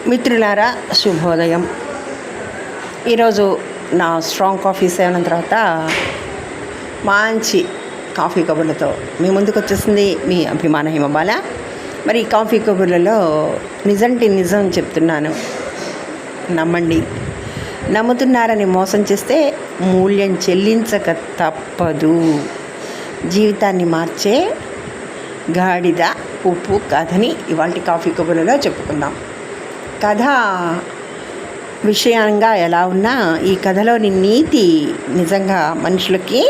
మిత్రులారా, శుభోదయం. ఈరోజు నా స్ట్రాంగ్ కాఫీ సేవన తర్వాత మంచి కాఫీ కబుర్లతో మీ ముందుకు వచ్చేసింది మీ అభిమాన హిమబాల. మరి ఈ కాఫీ కబుర్లలో నిజం చెప్తున్నాను, నమ్మండి. నమ్ముతున్నారని మోసం చేస్తే మూల్యం చెల్లించక తప్పదు. జీవితాన్ని మార్చే గాడిద ఉప్పు కథని ఇవాళ కాఫీ కబుర్లలో చెప్పుకుందాం. కథ విషయంగా ఎలా ఉన్నా ఈ కథలోని నీతి నిజంగా మనుషులకి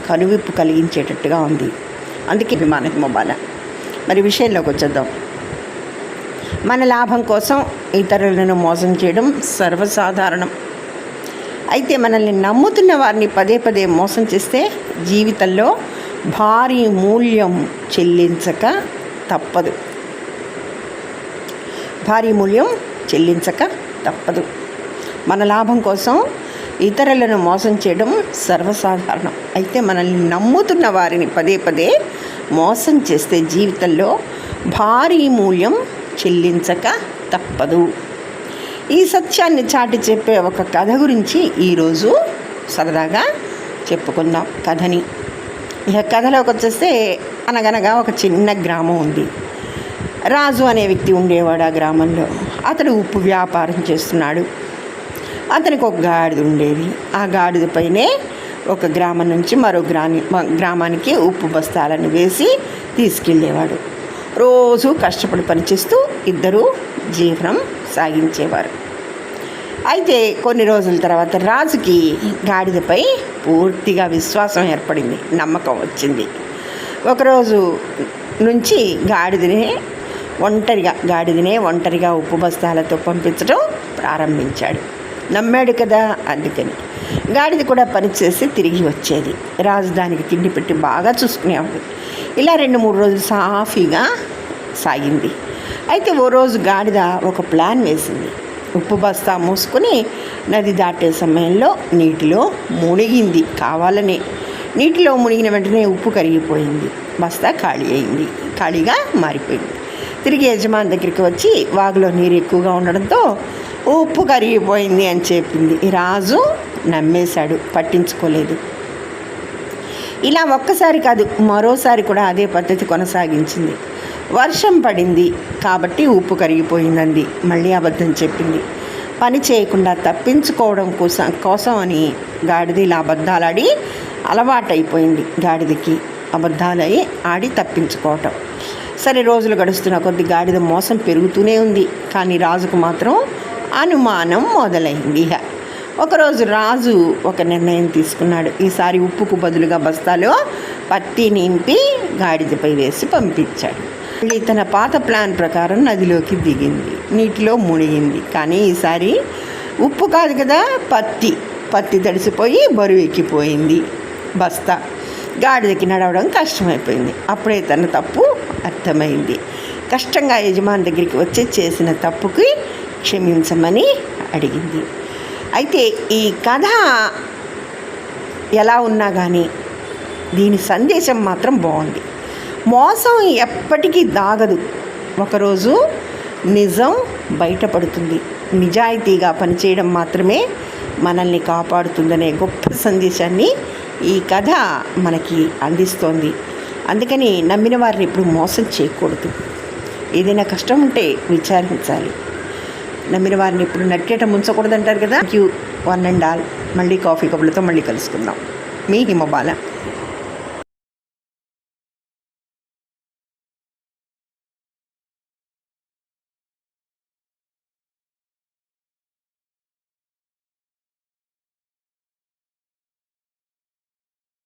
కనువిప్పు కలిగించేటట్టుగా ఉంది. అందుకే మనకి మొబైల్. మరి విషయంలోకి వచ్చేద్దాం. మన లాభం కోసం ఇతరులను మోసం చేయడం సర్వసాధారణం. అయితే మనల్ని నమ్ముతున్న వారిని పదే పదే మోసం చేస్తే జీవితంలో భారీ మూల్యం చెల్లించక తప్పదు. మన లాభం కోసం ఇతరులను మోసం చేయడం సర్వసాధారణం. అయితే మనల్ని నమ్ముతున్న వారిని పదే పదే మోసం చేస్తే జీవితంలో భారీ మూల్యం చెల్లించక తప్పదు. ఈ సత్యాన్ని చాటి చెప్పే ఒక కథ గురించి ఈరోజు సరదాగా చెప్పుకుందాం కథని. ఇక కథలోకి వచ్చేస్తే అనగనగా ఒక చిన్న గ్రామం ఉంది. రాజు అనే వ్యక్తి ఉండేవాడు ఆ గ్రామంలో. అతడు ఉప్పు వ్యాపారం చేస్తున్నాడు. అతనికి ఒక గాడిద ఉండేది. ఆ గాడిదపైనే ఒక గ్రామం నుంచి మరో గ్రామానికి ఉప్పు బస్తాలను వేసి తీసుకెళ్ళేవాడు. రోజు కష్టపడి పనిచేస్తూ ఇద్దరూ జీవనం సాగించేవారు. అయితే కొన్ని రోజుల తర్వాత రాజుకి గాడిదపై పూర్తిగా విశ్వాసం ఏర్పడింది, నమ్మకం వచ్చింది. ఒకరోజు నుంచి గాడిదనే ఒంటరిగా ఉప్పు బస్తాలతో పంపించడం ప్రారంభించాడు. నమ్మాడు కదా, అందుకని గాడిద కూడా పనిచేసి తిరిగి వచ్చేది. రాజు దానికి తిండి పెట్టి బాగా చూసుకునేవాడు. ఇలా 2-3 రోజులు సాఫీగా సాగింది. అయితే ఓ రోజు గాడిద ఒక ప్లాన్ వేసింది. ఉప్పు బస్తా మూసుకొని నది దాటే సమయంలో నీటిలో మునిగింది. కావాలనే నీటిలో మునిగిన వెంటనే ఉప్పు కరిగిపోయింది. బస్తా ఖాళీగా మారిపోయింది. తిరిగి యజమాని దగ్గరికి వచ్చి వాగులో నీరు ఎక్కువగా ఉండడంతో ఉప్పు కరిగిపోయింది అని చెప్పింది. ఈ రాజు నమ్మేశాడు, పట్టించుకోలేదు. ఇలా ఒక్కసారి కాదు, మరోసారి కూడా అదే పద్ధతి కొనసాగించింది. వర్షం పడింది కాబట్టి ఉప్పు కరిగిపోయిందంది. మళ్ళీ అబద్ధం చెప్పింది. పని చేయకుండా తప్పించుకోవడం కోసం అని గాడిద ఇలా అబద్ధాలాడి అలవాటైపోయింది. గాడిదకి అబద్ధాలై ఆడి తప్పించుకోవటం. సరే, రోజులు గడుస్తున్న కొద్ది గాడిద మోసం పెరుగుతూనే ఉంది. కానీ రాజుకు మాత్రం అనుమానం మొదలైంది. ఒకరోజు రాజు ఒక నిర్ణయం తీసుకున్నాడు. ఈసారి ఉప్పుకు బదులుగా బస్తాలో పత్తి నింపి గాడిదపై వేసి పంపించాడు. మళ్ళీ తన పాత ప్లాన్ ప్రకారం నదిలోకి దిగింది, నీటిలో మునిగింది. కానీ ఈసారి ఉప్పు కాదు కదా, పత్తి తడిసిపోయి బరువు ఎక్కిపోయింది బస్తా. గాడిదకి నడవడం కష్టమైపోయింది. అప్పుడే తన తప్పు అర్థమైంది. కష్టంగా యజమాని దగ్గరికి వచ్చి చేసిన తప్పుకి క్షమించమని అడిగింది. అయితే ఈ కథ ఎలా ఉన్నా కానీ దీని సందేశం మాత్రం బాగుంది. మోసం ఎప్పటికీ దాగదు. ఒకరోజు నిజం బయటపడుతుంది. నిజాయితీగా పనిచేయడం మాత్రమే మనల్ని కాపాడుతుందనే గొప్ప సందేశాన్ని ఈ కథ మనకి అందిస్తోంది. అందుకని నమ్మిన వారిని ఎప్పుడు మోసం చేయకూడదు. ఏదైనా కష్టం ఉంటే విచారించాలి. నమ్మిన వారిని ఎప్పుడు నట్టేట ముంచకూడదు అంటారు కదా. Thank you one and all. మళ్ళీ కాఫీ కబుర్లతో మళ్ళీ కలుసుకుందాం. మీ హిమబాల.